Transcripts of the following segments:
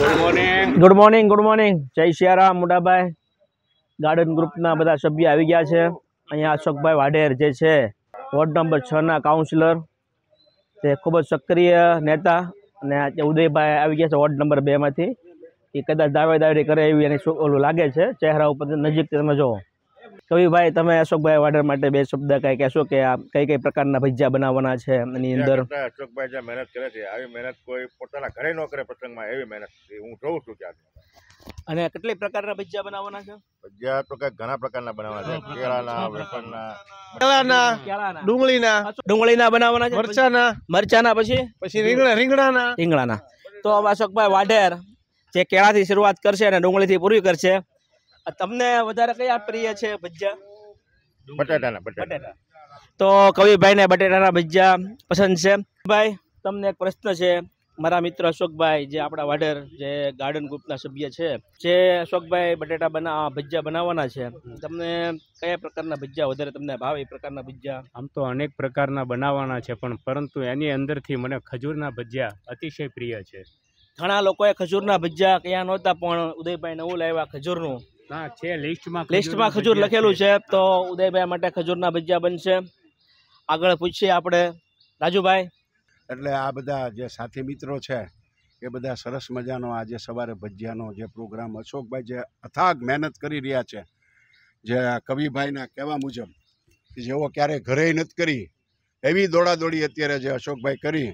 Good morning જય સિયારામ મોટાભાઈ garden ગ્રુપના બધા સભ્ય આવી ગયા છે। અહીંયા અશોકભાઈ વાઢેર જે છે વોર્ડ નંબર 6 ના કાઉન્સિલર, તે ખૂબ જ સક્રિય નેતા, અને આજે ઉદયભાઈ આવી ગયા છે વોર્ડ નંબર 2 માંથી। એ કદાચ દાવેદારી કરે એવી એને ઓલું લાગે છે ચહેરા ઉપર નજીક તમે જુઓ। કવિભાઈ, તમે અશોકભાઈ વાઢેર માટે બે શબ્દ કઈ કહેશો કે આ કઈ પ્રકારના ભજીયા બનાવવાના છે એની અંદર? અશોકભાઈ જે મહેનત કરે છે, આવી મહેનત કોઈ પોતાના ઘરે ન કરે પ્રસંગમાં, એવી મહેનત હું જોઉં છું ત્યાં। અને કેટલી પ્રકારના ભજીયા બનાવવાના છે? ભજીયા તો કઈ ઘણા પ્રકારના બનાવવાના છે, કેળાના, વેફરના, કેળાના, ડુંગળીના બનાવવાના છે, મરચાના, પછી રીંગણાના। તો હવે અશોકભાઈ વાઢેર જે કેળાથી શરૂઆત કરશે અને ડુંગળીથી પૂરી કરશે, તમને વધારે કયા પ્રિય છે ભજીયા? બટાટા। તો કવિભાઈ ને બટેટાના ભજીયા પસંદ છે। ભાઈ, તમને એક પ્રશ્ન છે। મારા મિત્ર અશોકભાઈ જે આપણા વાઢેર જે ગાર્ડન ગ્રુપના સભ્ય છે, જે અશોકભાઈ ભજીયા બનાવવાના છે, તમને કયા પ્રકારના ભજીયા વધારે તમને ભાવે? એ પ્રકારના ભજીયા આમ તો અનેક પ્રકારના બનાવવાના છે, પરંતુ એની અંદરથી મને ખજૂરના ભજીયા અતિશય પ્રિય છે। ઘણા લોકોએ ખજૂરના ભજીયા કયા નહોતા, પણ ઉદયભાઈ નવું લાવ્યા ખજૂરનું। ના છે, લિસ્ટમાં ખજૂર લખેલું છે, તો ઉદયભાઈ માટે ખજૂરના ભજીયા બનશે। આગળ પૂછીએ આપણે રાજુભાઈ। એટલે આ બધા જે સાથી મિત્રો છે એ બધા સરસ મજાનો આજે સવારે ભજીયાનો જે પ્રોગ્રામ અશોકભાઈ જે અથાગ મહેનત કરી રહ્યા છે, જે કવિભાઈના કહેવા મુજબ જેવો ક્યારેય ઘરે નથી કરી એવી દોડાદોડી અત્યારે જે અશોકભાઈ કરી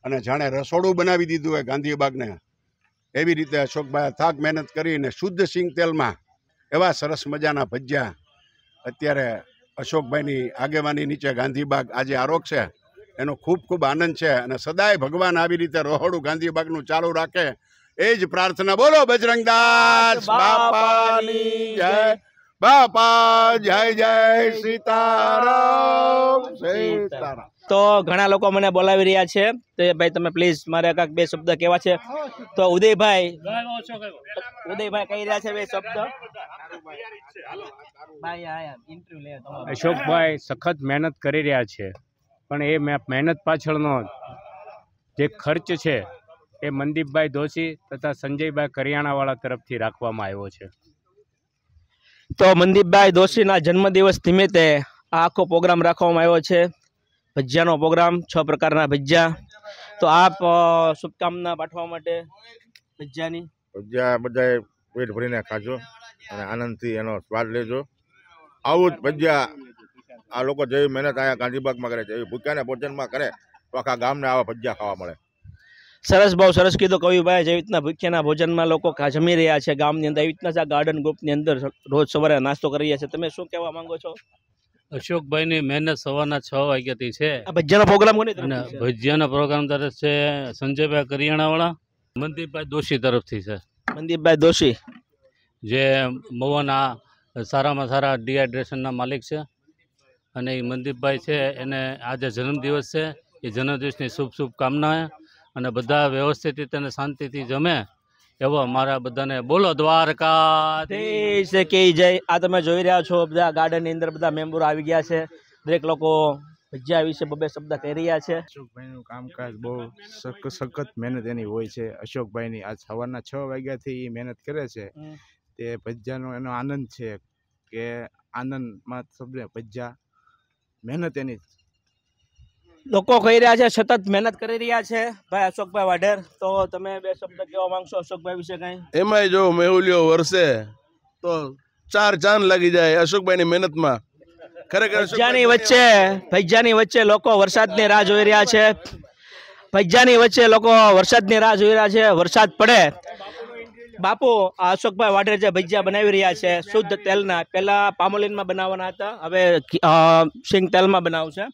અને જાણે રસોડું બનાવી દીધું હોય ગાંધીબાગને, એવી રીતે અશોકભાઈ અથાગ મહેનત કરીને શુદ્ધ સિંગ તેલમાં એવા સરસ મજાના ભજીયા અત્યારે અશોકભાઈની આગેવાની નીચે ગાંધીબાગ આજે આરોગ છે, એનો ખૂબ ખૂબ આનંદ છે। અને સદાય ભગવાન આવી રીતે રહોડું ગાંધીબાગનું ચાલુ રાખે એ જ પ્રાર્થના। બોલો બજરંગદાસ બાપાની જય, બાપા જય જય સીતારામ સીતારામ। તો ઘણા લોકો મને બોલાવી રહ્યા છે, તો ભાઈ તમે પ્લીઝ મારે કાંઈક બે શબ્દ કહેવા છે। તો ઉદયભાઈ કહી રહ્યા છે બે શબ્દ। અશોકભાઈ સખત મહેનત કરી રહ્યા છે, પણ એ મહેનત પાછળનો જે ખર્ચ છે એ મનદીપભાઈ દોશી તથા સંજયભાઈ કરિયાણાવાળા તરફથી રાખવામાં આવ્યો છે। તો મનદીપભાઈ દોશીના જન્મદિવસ નિમિત્તે આ આખો પ્રોગ્રામ રાખવામાં આવ્યો છે, ભજીયાનો પ્રોગ્રામ, 6 પ્રકારના ભજીયા। તો આપ શુભકામના પાઠવા માટે ભજીયા બધાએ પેટ ભરીને ખાજો અને આનંદથી એનો સ્વાદ લેજો। આવું જ ભજીયા આ લોકો જેવી મહેનત અહીંયા ગાંધીબાગમાં કરે છે, એવી ભૂખ્યાને ભોજનમાં કરે તો આખા ગામને આવા ભજીયા ખાવા મળે। સરસ, બહુ સરસ કીધું કવિભાઈ। જેવી રીતના ભૂખ્યાના ભોજનમાં લોકો જમી રહ્યા છે ગામની અંદર, એવી રીતના ગાર્ડન ગ્રુપની અંદર રોજ સવારે નાસ્તો કરી રહ્યા છે। તમે શું કહેવા માંગો છો? અશોકભાઈની મહેનત સવારના 6 વાગ્યાથી છે। આ ભજીયાનો પ્રોગ્રામ કોની અને ભજીયાનો પ્રોગ્રામ તરફ છે સંજયભાઈ કરિયાણાવાળા, મનદીપભાઈ દોશી તરફથી છે। મનદીપભાઈ દોશી જે મવાના સારામાં સારા ડિહાઇડ્રેશનના માલિક છે, અને એ મનદીપભાઈ છે એને આજે જન્મદિવસ છે, એ જન્મદિવસની શુભકામના, અને બધા વ્યવસ્થિત રીતે અને શાંતિથી જમે એવો અમારા બધાને બોલો દ્વારકાધીશ કી જય। આ તમે જોઈ રહ્યા છો બધા ગાર્ડનની અંદર બધા મેમ્બરો આવી ગયા છે, દરેક લોકો ભજીયા વિશે બે શબ્દ કહી રહ્યા છે। અશોકભાઈનું કામકાજ બહુ સખત મહેનત એની હોય છે। અશોકભાઈની આજ સવારના 6 વાગ્યાથી એ મહેનત કરે છે, તે ભજીયાનો એનો આનંદ છે કે આનંદમાં શબ્દ ભજીયા મહેનત એની લોકો કહી રહ્યા છે, સતત મહેનત કરી રહ્યા છે ભાઈ અશોકભાઈ વાઢેર। તો તમે બે શબ્દ કહેવા માંગશો અશોકભાઈ વિશે કઈ? એમાંય જો મેહુલિયો વરસે તો 4 ચાંદ લાગી જાય અશોકભાઈની મહેનતમાં। ખરેખર ભજીયાની વચ્ચે લોકો વરસાદની રાહ જોઈ રહ્યા છે, ભજીયાની વચ્ચે લોકો વરસાદની રાહ જોઈ રહ્યા છે। વરસાદ પડે બાપુ, આ અશોકભાઈ વાઢેર જે ભજીયા બનાવી રહ્યા છે શુદ્ધ તેલના, પહેલા પામોલીનમાં બનાવવાના હતા, હવે સિંગ તેલમાં બનાવશે।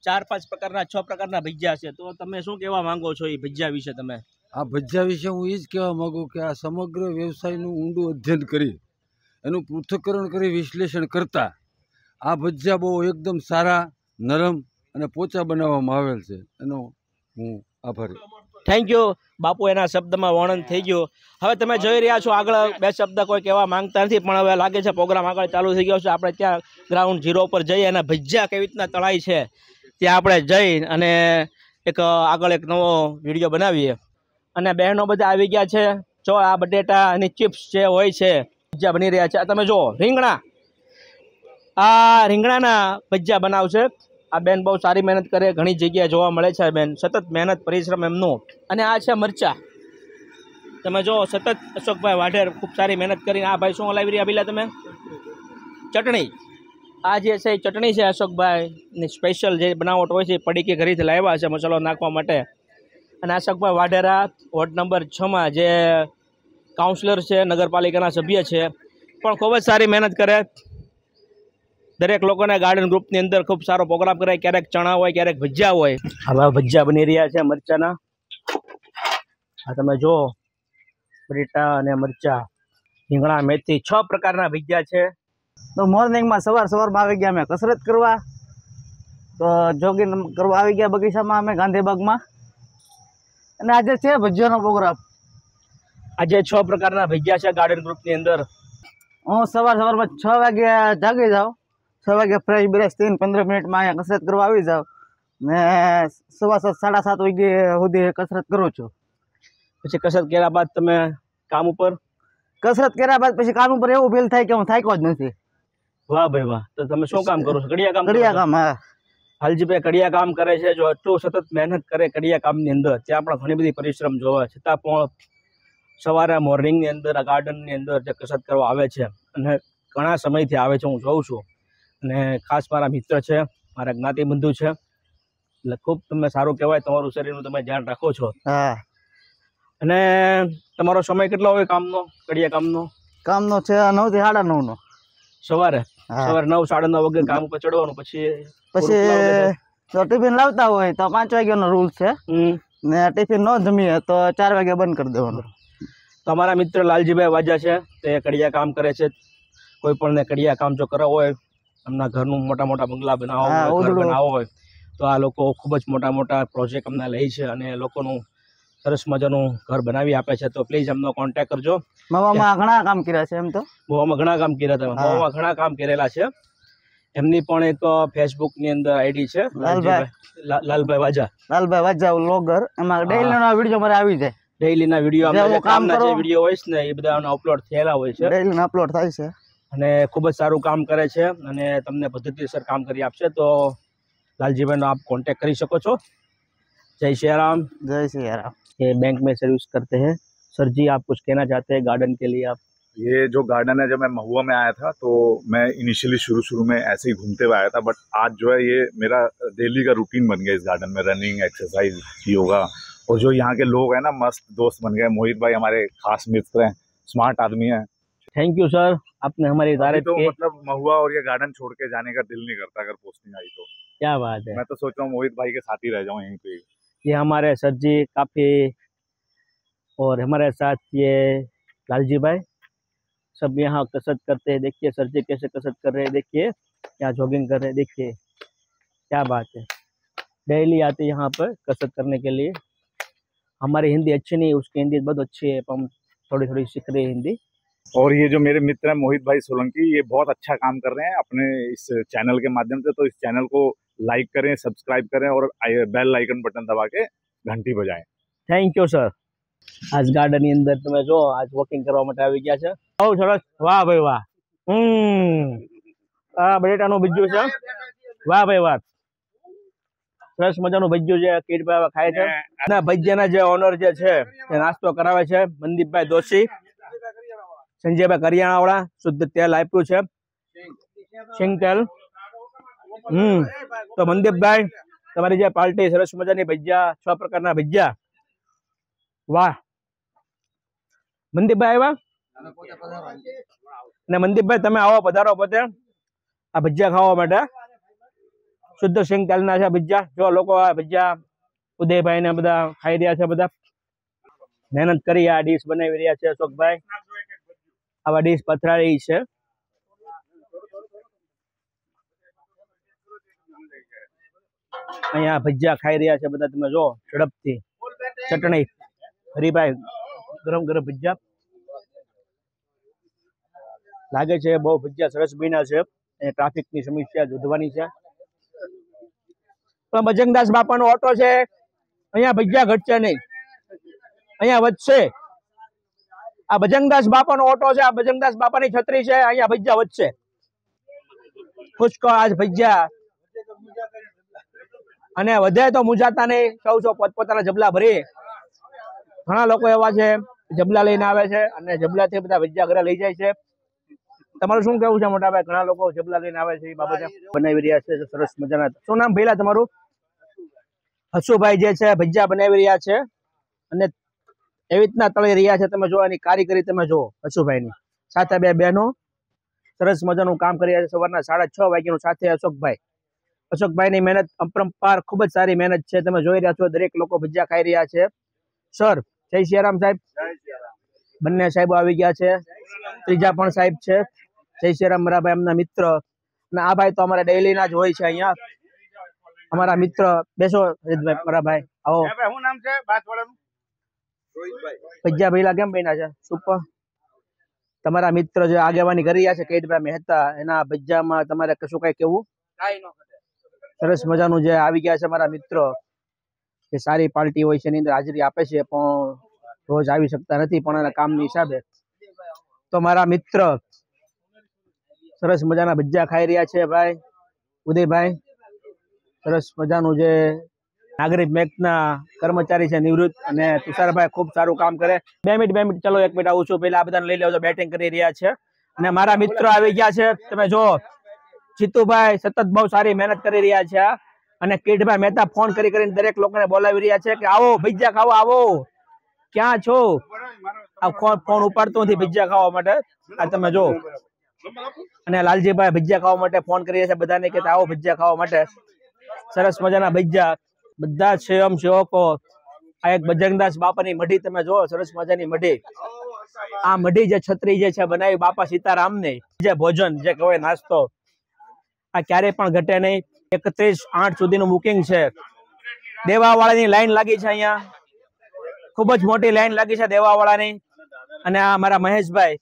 4-5 પ્રકારના 6 પ્રકારના ભજીયા છે। તો તમે શું કહેવા માંગો છો એ ભજીયા વિશે? તમે આ ભજીયા વિશે હું એ જ કહેવા માંગુ કે આ સમગ્ર વ્યવસાયનું ઊંડું અધ્યયન કરી એનું પૃથ્થકરણ કરી વિશ્લેષણ કરતા આ ભજીયા બહુ એકદમ સારા, નરમ અને પોચા બનાવવામાં આવેલ છે, એનો હું આભારી। થેન્ક યુ બાપુ, એના શબ્દમાં વર્ણન થઈ ગયું। હવે તમે જોઈ રહ્યા છો આગળ બે શબ્દ કોઈ કહેવા માંગતા નથી, પણ હવે લાગે છે પ્રોગ્રામ આગળ ચાલુ થઈ ગયો છે। આપણે ત્યાં ગ્રાઉન્ડ 0 પર જઈ અને ભજીયા કેવી રીતના તળાય છે ત્યાં આપણે જઈ અને એક આગળ એક નવો વિડીયો બનાવીએ। અને બહેનો બધા આવી ગયા છે, જો આ બટેટા અને ચિપ્સ જે હોય છે ભજીયા બની રહ્યા છે. આ તમે જો રીંગણા, આ રીંગણાના ભજીયા બનાવશે. આ બેન બહુ સારી મહેનત કરે, ઘણી જગ્યાએ જોવા મળે છે બેન, સતત મહેનત પરિશ્રમ એમનું. અને આ છે મરચા, તમે જો સતત અશોકભાઈ વાઢેર ખૂબ સારી મહેનત કરીને. આ ભાઈ શું લાવી રહ્યા પેલા તમે? ચટણી. આ જે છે એ ચટણી છે અશોકભાઈની સ્પેશિયલ જે બનાવટ હોય છે, પડીકી ઘરેથી લાવ્યા છે મસાલો નાખવા માટે. અને અશોકભાઈ વાઢેરા વોર્ડ નંબર 6માં જે કાઉન્સિલર છે, નગરપાલિકાના સભ્ય છે, પણ ખૂબ જ સારી મહેનત કરે. દરેક લોકોને ગાર્ડન ગ્રુપની અંદર ખૂબ સારો પ્રોગ્રામ કરે. ક્યારેક ચણા હોય, ક્યારેક ભજીયા હોય. હવે ભજીયા બની રહ્યા છે મરચાના. આ તમે જો બટેટા અને મરચા, રીંગણા, મેથી, 6 પ્રકારના ભજીયા છે. તો મોર્નિંગમાં સવારમાં આવી ગયા અમે કસરત કરવા, તો જોગિંગ કરવા આવી ગયા બગીચામાં અમે ગાંધીબાગમાં. અને આજે છે ભજીયાનો પ્રોગ્રામ. આજે 6 પ્રકારના ભજીયા છે ગાર્ડન ગ્રુપની અંદર. હું સવારમાં 6 વાગે જાગી જાઉં, 6 વાગે ફ્રેશ બ્રેશ થઈને 15 મિનિટમાં અહીંયા કસરત કરવા આવી જાઉં ને 7:15 7:30 વાગે સુધી કસરત કરું છું. પછી કસરત કર્યા બાદ તમે કામ ઉપર? કસરત કર્યા બાદ પછી કામ ઉપર એવું ફીલ થાય કે હું થાક્યો જ નથી. વાહ ભાઈ વાહ. તો તમે શું કામ કરો છો? કડિયા કામ? કડિયા કામ. હા, હાલજીભાઈ કડિયા કામ કરે છે. જો આટલું સતત મહેનત કરે કડિયા કામની અંદર, ત્યાં પણ ઘણી બધી પરિશ્રમ જોવે, છતાં પણ સવારે મોર્નિંગની અંદર આ ગાર્ડનની અંદર જે કસરત કરવા આવે છે, અને ઘણા સમયથી આવે છે, હું જોઉં છું. અને ખાસ મારા મિત્ર છે, મારા જ્ઞાતિબંધુ છે, એટલે ખૂબ તમે સારું કહેવાય, તમારું શરીરનું તમે ધ્યાન રાખો છો. હા. અને તમારો સમય કેટલો હોય કામનો, કડિયા કામનો? કામનો છે 9 થી 9:30 નો. સવારે 9 9:30 વાગે કામ ઉપર ચડવાનું. પછી તો ટિફિન લાવતા હોય તો 5 વાગ્યાનો રૂલ છે, ને ટિફિન ન જમીએ તો 4 વાગે બંધ કરી દેવાનું. તમારા મિત્ર લાલજીભાઈ વાજા છે, તે કડિયા કામ કરે છે. કોઈ પણ કડિયા કામ જો કરવા હોય, એમના ઘરનું મોટા બંગલા બનાવવો હોય, તો આ લોકો ખૂબ જ મોટા પ્રોજેક્ટ અમને લે છે અને લોકોનું સરસ મજાનું ઘર બનાવી આપે છે. તો પ્લીઝ એમનો કોન્ટેક્ટ કરજો. મવામાં ઘણા કામ કર્યા છે. એમ તો મવામાં ઘણા કામ કર્યા હતા, મવામાં ઘણા કામ કરેલા છે. એમની પણ એક ફેસબુકની અંદર આઈડી છે, લાલભાઈ વાજા વ્લોગર. એમાં ડેઈલીનો વિડીયો મારે આવી જાય. ડેઈલીના વિડીયો, કામના જે વિડીયો હોય છે ને, એ બધા અપલોડ થયેલા હોય છે, ડેઈલીના અપલોડ થાય છે. અને ખૂબ જ સારું કામ કરે છે અને તમને પદ્ધતિસર કામ કરી આપશે. તો लालजीभाई आप कांटेक्ट कर सको છો. जय श्री राम. जय श्री राम. ये बैंक में सर्विस करते हैं. सर जी आप कुछ कहना चाहते हैं गार्डन के लिए? आप ये जो गार्डन है, जब मैं महुआ में आया था तो मैं इनिशियली शुरू में ऐसे ही घूमते हुए आया था, बट आज जो है ये मेरा डेली का रूटीन बन गया. इस गार्डन में रनिंग, एक्सरसाइज, योगा, और जो यहाँ के लोग हैं ना, मस्त दोस्त बन गए. मोहित भाई हमारे खास मित्र हैं, स्मार्ट आदमी हैं. थैंक यू सर, आपने हमारी तारीफ तो की. मतलब महुआ और ये गार्डन छोड़ के जाने का दिल नहीं करता अगर पोस्टिंग आई तो. क्या बात है. मैं तो सोच रहा हूँ मोहित भाई के साथ ही रह जाऊँ यहीं पे. ये हमारे सर जी काफ़ी, और हमारे साथ ये लालजी भाई सब यहाँ कसरत करते हैं. देखिए सर जी कैसे कसरत कर रहे हैं, देखिए यहाँ जॉगिंग कर रहे हैं, देखिए क्या बात है. डेली आते यहाँ पर कसरत करने के लिए. हमारी हिंदी अच्छी नहीं, उसकी हिंदी बहुत अच्छी है, हम थोड़ी सीख रहे हैं हिंदी. और ये जो मेरे मित्र हैं मोहित भाई सोलंकी, ये बहुत अच्छा काम कर रहे हैं अपने इस चैनल के माध्यम से. तो इस चैनल को लाइक करें, सब्सक्राइब करें और बेल आइकन बटन दबा के घंटी बजाएं. Thank you sir. आज गार्डन ની અંદર તમે જો આજ વોકિંગ કરવા માટે આવી ગયા છે. બહુ સરસ. વાહ ભાઈ વાહ. આ બટેટાનું ભજીયું છે. વાહ ભાઈ વાહ. સરસ મજાનું ભજીયું છે, કીટભાઈ ખાય છે. અને ભજીયાના જે ઓનર જે છે એ નાસ્તો કરાવે છે, મનદીપભાઈ દોશી, સંજયભાઈ કરિયાણાવાળા. શુદ્ધ તેલ આપ્યું છે, સિંગ તેલ. તો મનદીપભાઈ તમારી જે પાર્ટી સરસ મજાની ભજીયા, 6 પ્રકારના ભજીયા. વાહ. મનદીપભાઈ આવ્યા ને? મનદીપભાઈ તમે આવો, પધારો પોતે આ ભજીયા ખાવા માટે. શુદ્ધ સિંગ તેલના છે ભજીયા. જો લોકો આ ભજીયા ઉદયભાઈ ને બધા ખાઈ રહ્યા છે. બધા મહેનત કરી આ ડીશ બનાવી રહ્યા છે અશોકભાઈ. આવા ડીશ પથરાળી છે. અહીંયા ભજીયા ખાઈ રહ્યા છે બધા, તમે જો ઝડપથી. ચટણી હરીભાઈ, ગરમ ભજીયા લાગે છે. બહુ ભજીયા સરસ બન્યા છે. ટ્રાફિકની સમસ્યા જોધવાની છે. પણ બજરંગદાસ બાપાનો ઓટો છે, અહીંયા ભજીયા ઘટશે નહીં, અહીંયા વધશે. આ બજરંગદાસ બાપાનો ઓટો છે, આ બજરંગદાસ બાપાની છત્રી છે, અહીંયા ભજીયા વચ્ચે પુષ્કળ આજ ભજીયા, અને વધે તો મુજાતા નહીં, સૌ પોતપોતાના જબલા ભરી. ઘણા લોકો એવા છે જબલા લઈને આવે છે અને જબલાથી બધા ભજીયા ઘરે લઈ જાય છે. તમારું શું કેવું છે મોટા ભાઈ? ઘણા લોકો જબલા લઈને આવે છે એ બાબતે બનાવી રહ્યા છે સરસ મજાના. શું નામ ભઈલા તમારું? હસુભાઈ જે છે ભજીયા બનાવી રહ્યા છે અને એવી રીતના તળી રહ્યા છે. તમે જો એની કારીગરી તમે જો હસુભાઈની. સાથે બે બહેનો સરસ મજાનું કામ કરી રહ્યા છે. સવારના 6:30 વાગ્યાનું સાથે અશોકભાઈની મહેનત અપરંપાર, ખૂબ જ સારી મહેનત છે. તમે જોઈ રહ્યા છો દરેક લોકો ભજીયા ખાઈ રહ્યા છે. સર જય સિયારામ સાહેબ. બંને સાહેબો આવી ગયા છે, ત્રીજા પણ સાહેબ છે. જય સિયારામ મારા ભાઈ, એમના મિત્ર. અને આ ભાઈ તો અમારા ડેઈલી ના જ હોય છે અહીંયા, અમારા મિત્ર. બેસો મારા ભાઈ, આવો. શું નામ છે બાથવાળાનું? ભજીયા ભઈલા કેમ બન્યા છે? સુપર. તમારા મિત્ર જે આગેવાની કરી રહ્યા છે કેતભાઈ મહેતા, એના ભજીયામાં તમારે કશું કઈ કેવું? સરસ મજાનું જે આવી ગયા છે મારા મિત્ર, જે સારી પાર્ટી હોય છે એની અંદર હાજરી આપે છે, પણ રોજ આવી શકતા નથી પણ એના કામની હિસાબે. તો મારા મિત્ર સરસ મજાના ભજીયા ખાઈ રહ્યા છે ભાઈ ઉદયભાઈ. સરસ મજાનું જે નાગરિક બેંકના કર્મચારી છે નિવૃત્ત, અને તુષારભાઈ ખૂબ સારું કામ કરે. 2 મિનિટ ચલો 1 મિનિટ આવું છું. પેલા આ બધાને લઈ લેજો, બેટિંગ કરી રહ્યા છે. અને મારા મિત્રો આવી ગયા છે, તમે જો જીતુભાઈ સતત બહુ સારી મહેનત કરી રહ્યા છે. અને કિરીટભાઈ મહેતા ફોન કરીને દરેક લોકોને બોલાવી રહ્યા છે કે આવો ભજીયા ખાવા આવો. ક્યાં છો? આ ફોન ઉપાડતો નથી ભજીયા ખાવા માટે. આ તમે જો. અને લાલજીભાઈ ભજીયા ખાવા માટે ફોન કરી રહ્યા છે બધાને કે આવો ભજીયા ખાવા માટે. સરસ મજાના ભજીયા, બધા સ્વયંસેવકો. આ એક બજરંગદાસ બાપાની મઢી તમે જો, સરસ મજાની મઢી. આ મઢી જે છત્રી જે છે બનાવી બાપા સીતારામને, જે ભોજન જે કહેવાય નાસ્તો, આ ક્યારેય પણ ઘટે નહીં. 31/8 સુધીનું બુકિંગ છે. દેવાવાળાની લાઈન લાગી છે અહીંયા, ખૂબ જ મોટી લાઈન લાગી છે દેવાવાળાની. અને આ મારા મહેશભાઈ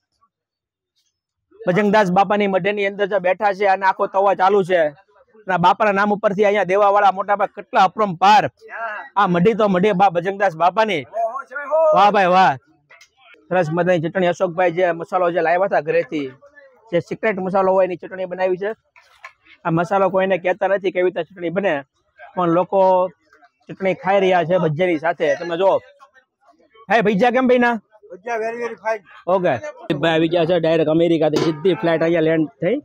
બજરંગદાસ બાપાની મઢીની અંદર જે બેઠા છે અને આખો તવા ચાલુ છે. બાપાના નામ ઉપરથી અહીંયા દેવાવાળા મોટા ભાઈ કેટલા અપરંપાર. આ મઢી તો મઢી બજરંગદાસ બાપાની. વાહ ભાઈ વાહ. સરસ મજાની ચટણી અશોકભાઈ જે મસાલો જે લાવ્યા હતા ઘરેથી, જે સિક્રેટ મસાલો હોય એની ચટણી બનાવી છે. આ મસાલો કોઈને કહેતા નથી કેવી રીતે ચટણી બને, પણ લોકો ચટણી ખાઈ રહ્યા છે ભજીયાની સાથે. તમે જો હે ભજીયા કેમ બન્યા? ભજીયા વેરી વેરી ફાઇન. ઓકે ભાઈ આવી ગયા છે ડાયરેક્ટ અમેરિકાથી સીધી ફ્લાઇટ અહીંયા લેન્ડ થઈ.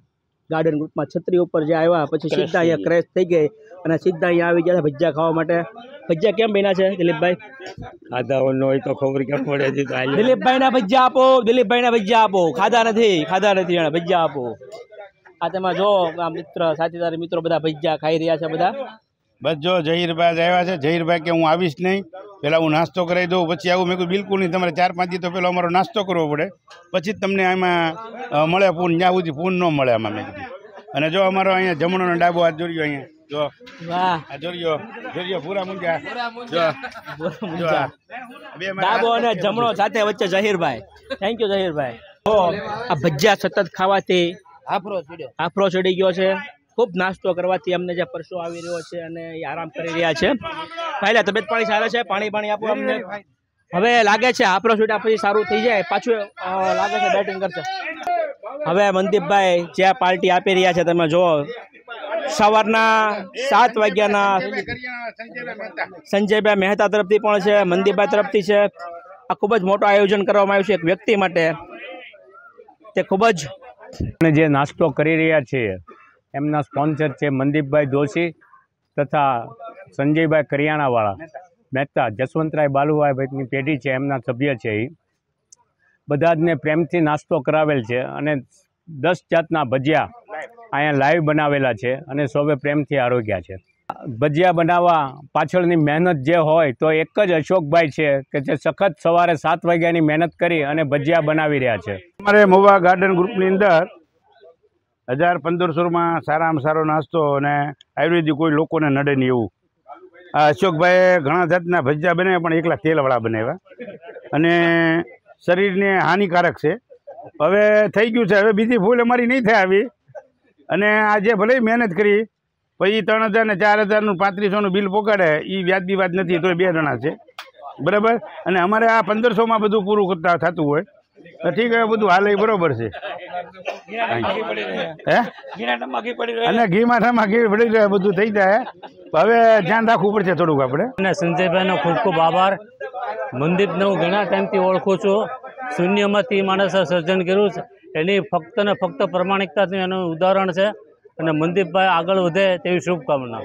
ગાર્ડન ગ્રુપમાં છત્રી ઉપર જે આવ્યા પછી સીધા અહીંયા ક્રેશ થઈ ગઈ અને સીધા અહીંયા આવી ગયા છે ભજીયા ખાવા માટે. ભજીયા કેમ બન્યા છે દિલીપભાઈ? ખાધા હોય તો ખબર કેમ પડે છે? દિલીપભાઈ ના ભજીયા આપો, દિલીપભાઈ ના ભજીયા આપો. ખાધા નથી ભજીયા આપો. આ તમે જો આ મિત્ર સાથીદાર મિત્રો બધા ભજીયા ખાઈ રહ્યા છે બધા. બસ જો જહીરભાઈ આવ્યા છે. જહીરભાઈ કે હું આવીશ નહીં, પેલા હું નાસ્તો કરાવી દઉં પછી આવું. મેં કહ્યું બિલકુલ નહીં, તમારે 4-5 દી તો પેલો અમારો નાસ્તો કરવો પડે, પછી જ તમને આમાં મળે પૂન. જ્યાં સુધી પૂન ન મળે આમાં મેં કીધું. અને જો અમારો અહીંયા જમણોનો ડાબો હાથ જોડ્યો અહીંયા જો. વાહ જોડ્યો પૂરા મુંજા. ડાબો અને જમણો સાથે વચ્ચે જહીરભાઈ. Thank you જહીરભાઈ. આ ભજીયા સતત ખાવાથી આફરો ચડી ગયો છે. ખૂબ નાસ્તો કરવાથી અમને જે પરસો આવી રહ્યો છે અને એ આરામ કરી રહ્યા છે. પહેલા તબિયત પાણી સારા છે? પાણી આપો અમને. હવે લાગે છે આફરો છૂટ્યા પછી સારું થઈ જાય, પાછું લાગે છે બેટિંગ કરશે. હવે મનદીપભાઈ જે પાર્ટી આપી રહ્યા છે તમે જુઓ, સવારના 7 વાગ્યાના સંજયભાઈ મહેતા તરફથી પણ છે, મનદીપભાઈ તરફથી છે. આ ખૂબ જ મોટું આયોજન કરવામાં આવ્યું છે એક વ્યક્તિ માટે. તે ખૂબ જ જે નાસ્તો કરી રહ્યા છે એમના સ્પોન્સર છે મનદીપભાઈ દોશી તથા સંજયભાઈ કરિયાણાવાળા મહેતા. જસવંતરાય બાલુભાઈની પેઢી છે, એમના સભ્ય છે. એ બધા જને પ્રેમથી નાસ્તો કરાવેલ છે અને 10 જાતના ભજીયા અહીંયા લાઈવ બનાવેલા છે અને સૌએ પ્રેમથી આરોગ્યા છે. ભજીયા બનાવવા પાછળની મહેનત જે હોય તો એક જ અશોકભાઈ છે કે જે સખત સવારે 7 વાગ્યાની મહેનત કરી અને ભજીયા બનાવી રહ્યા છે. અમારે મહુવા ગાર્ડન ગ્રુપની અંદર 1500માં સારામાં સારો નાસ્તો અને આયુર્વેદિક કોઈ લોકોને નડે નહીં એવું. આ અશોકભાઈએ ઘણા જાતના ભજીયા બનાવ્યા, પણ એકલા તેલવાળા બનાવ્યા અને શરીરને હાનિકારક છે. હવે થઈ ગયું છે, હવે બીજી ભૂલ અમારી નહીં થાય આવી. અને આજે ભલે મહેનત કરી પછી 3000 ને 4000નું 3500નું બિલ પોકાડે એ વ્યાજબી વાત નથી. તો 2 જણા છે બરાબર. અને અમારે આ 1500માં બધું પૂરું થતું હોય ઠીક હવે બધું હાલે એ બરોબર છે હે અને ઘીમાં ઠામાં ઘી પડી જાય બધું થઈ જાય હવે ધ્યાન રાખવું પડશે થોડુંક આપણે. અને સંજયભાઈનો ખૂબ ખૂબ આભાર. મનદીપને હું ઘણા ટાઈમથી ઓળખું છું. શૂન્યમાંથી માણસે સર્જન કર્યું છે એની ફક્ત ને ફક્ત પ્રમાણિકતાનું એનું ઉદાહરણ છે અને મનદીપભાઈ આગળ વધે તેવી શુભકામના.